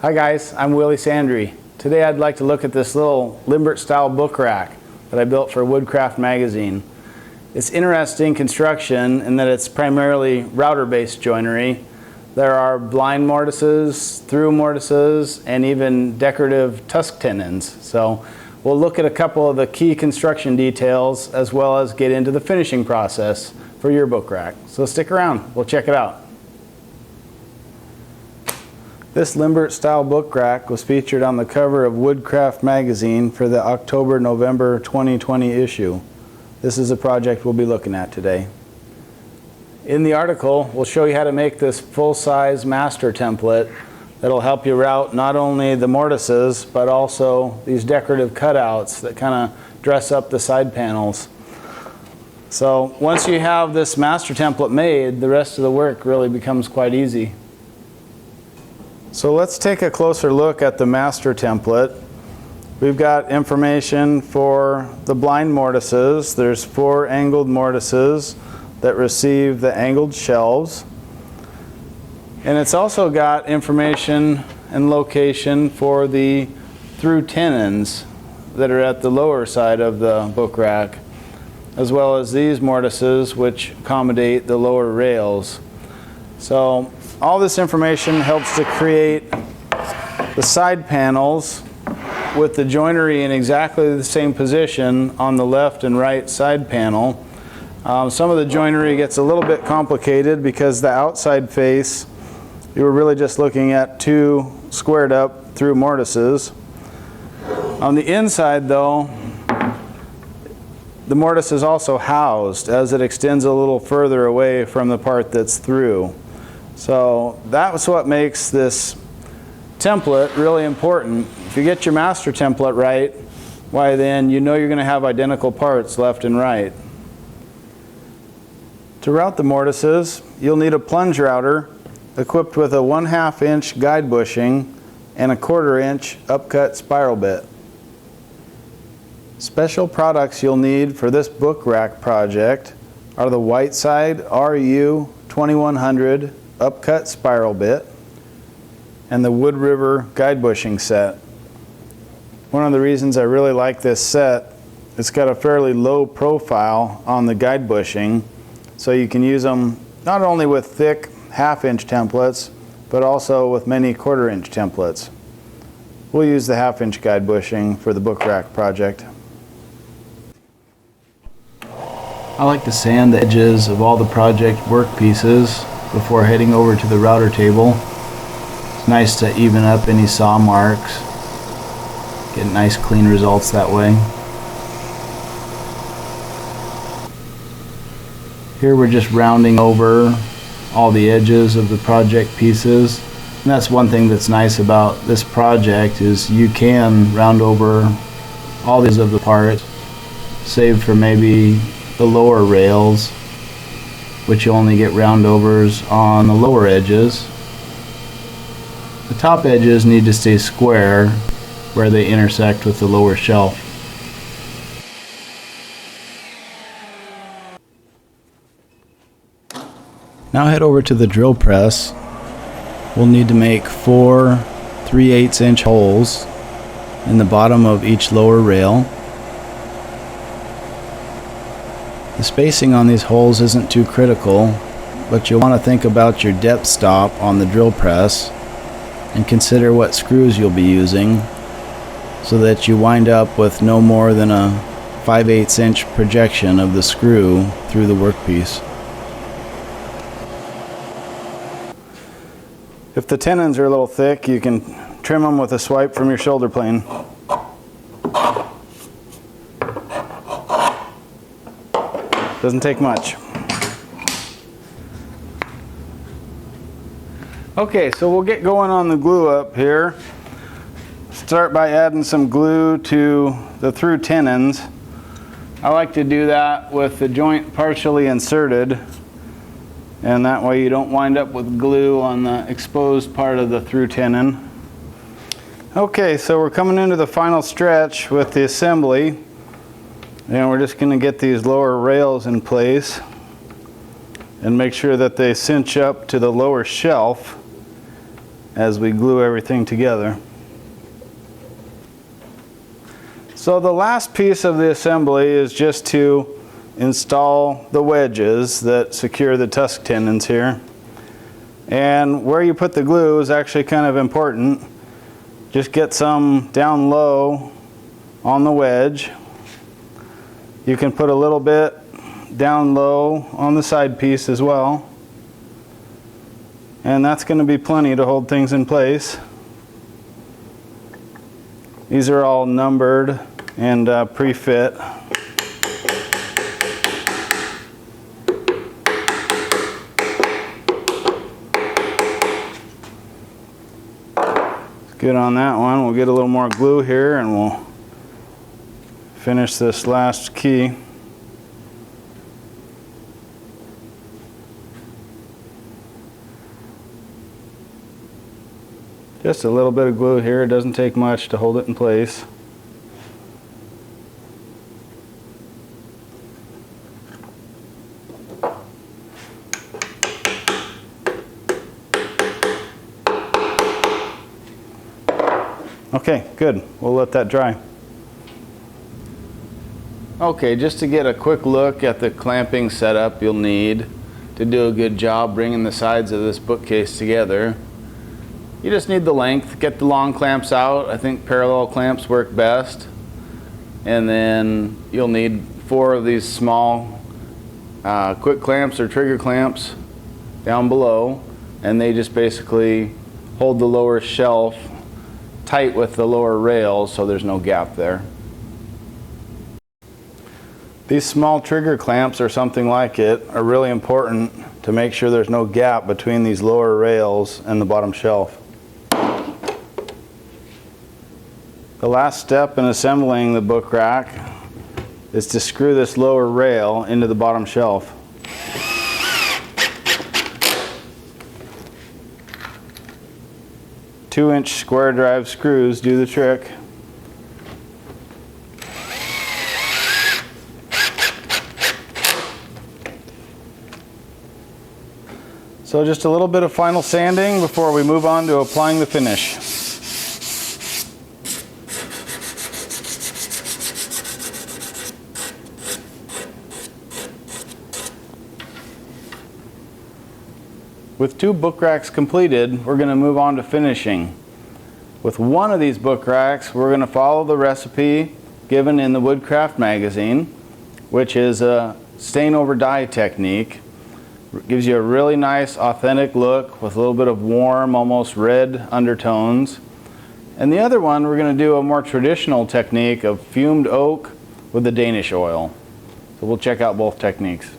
Hi guys, I'm Willie Sandry. Today I'd like to look at this little Limbert Style Book Rack that I built for Woodcraft Magazine. It's interesting construction in that it's primarily router-based joinery. There are blind mortises, through mortises, and even decorative tusk tenons. So we'll look at a couple of the key construction details as well as get into the finishing process for your book rack. So stick around, we'll check it out. This Limbert Style Book Rack was featured on the cover of Woodcraft Magazine for the October-November 2020 issue. This is a project we'll be looking at today. In the article, we'll show you how to make this full-size master template that'll help you route not only the mortises, but also these decorative cutouts that kind of dress up the side panels. So once you have this master template made, the rest of the work really becomes quite easy. So let's take a closer look at the master template. We've got information for the blind mortises. There's 4 angled mortises that receive the angled shelves. And it's also got information and location for the through tenons that are at the lower side of the book rack, as well as these mortises which accommodate the lower rails. So all this information helps to create the side panels with the joinery in exactly the same position on the left and right side panel. Some of the joinery gets a little bit complicated because the outside face, you were really just looking at 2 squared up through mortises. On the inside though, the mortise is also housed as it extends a little further away from the part that's through. So that's what makes this template really important. If you get your master template right, why then you know you're going to have identical parts left and right. To route the mortises, you'll need a plunge router equipped with a 1/2 inch guide bushing and a 1/4 inch upcut spiral bit. Special products you'll need for this book rack project are the Whiteside RU 2100 upcut spiral bit and the Wood River guide bushing set. One of the reasons I really like this set, it's got a fairly low profile on the guide bushing, so you can use them not only with thick 1/2 inch templates, but also with many 1/4 inch templates. We'll use the 1/2 inch guide bushing for the book rack project. I like to sand the edges of all the project work pieces before heading over to the router table. It's nice to even up any saw marks, get nice clean results that way. Here we're just rounding over all the edges of the project pieces. And that's one thing that's nice about this project is you can round over all these of the parts, save for maybe the lower rails, which you only get roundovers on the lower edges. The top edges need to stay square where they intersect with the lower shelf. Now head over to the drill press. We'll need to make 4 3/8 inch holes in the bottom of each lower rail. The spacing on these holes isn't too critical, but you'll want to think about your depth stop on the drill press and consider what screws you'll be using so that you wind up with no more than a 5/8 inch projection of the screw through the workpiece. If the tenons are a little thick, you can trim them with a swipe from your shoulder plane. Doesn't take much. Okay, so we'll get going on the glue up here. Start by adding some glue to the through tenons. I like to do that with the joint partially inserted, and that way you don't wind up with glue on the exposed part of the through tenon. Okay, so we're coming into the final stretch with the assembly, and we're just going to get these lower rails in place and make sure that they cinch up to the lower shelf. as we glue everything together. So the last piece of the assembly is just to install the wedges that secure the tusk tendons here. And where you put the glue is actually kind of important. Just get some down low on the wedge. You can put a little bit down low on the side piece as well. And that's going to be plenty to hold things in place. These are all numbered and pre-fit. Good on that one. We'll get a little more glue here and we'll finish this last key. Just a little bit of glue here. It doesn't take much to hold it in place. Okay, good. We'll let that dry. Okay, just to get a quick look at the clamping setup you'll need to do a good job bringing the sides of this bookcase together. You just need the length. Get the long clamps out. I think parallel clamps work best. And then you'll need 4 of these small quick clamps or trigger clamps down below. And they just basically hold the lower shelf tight with the lower rails so there's no gap there. These small trigger clamps or something like it are really important to make sure there's no gap between these lower rails and the bottom shelf. The last step in assembling the book rack is to screw this lower rail into the bottom shelf. Two-inch square drive screws do the trick. So just a little bit of final sanding before we move on to applying the finish. With 2 book racks completed, we're going to move on to finishing. With one of these book racks, we're going to follow the recipe given in the Woodcraft Magazine, which is a stain over dye technique. It gives you a really nice authentic look with a little bit of warm, almost red undertones. And the other one, we're going to do a more traditional technique of fumed oak with the Danish oil. So we'll check out both techniques.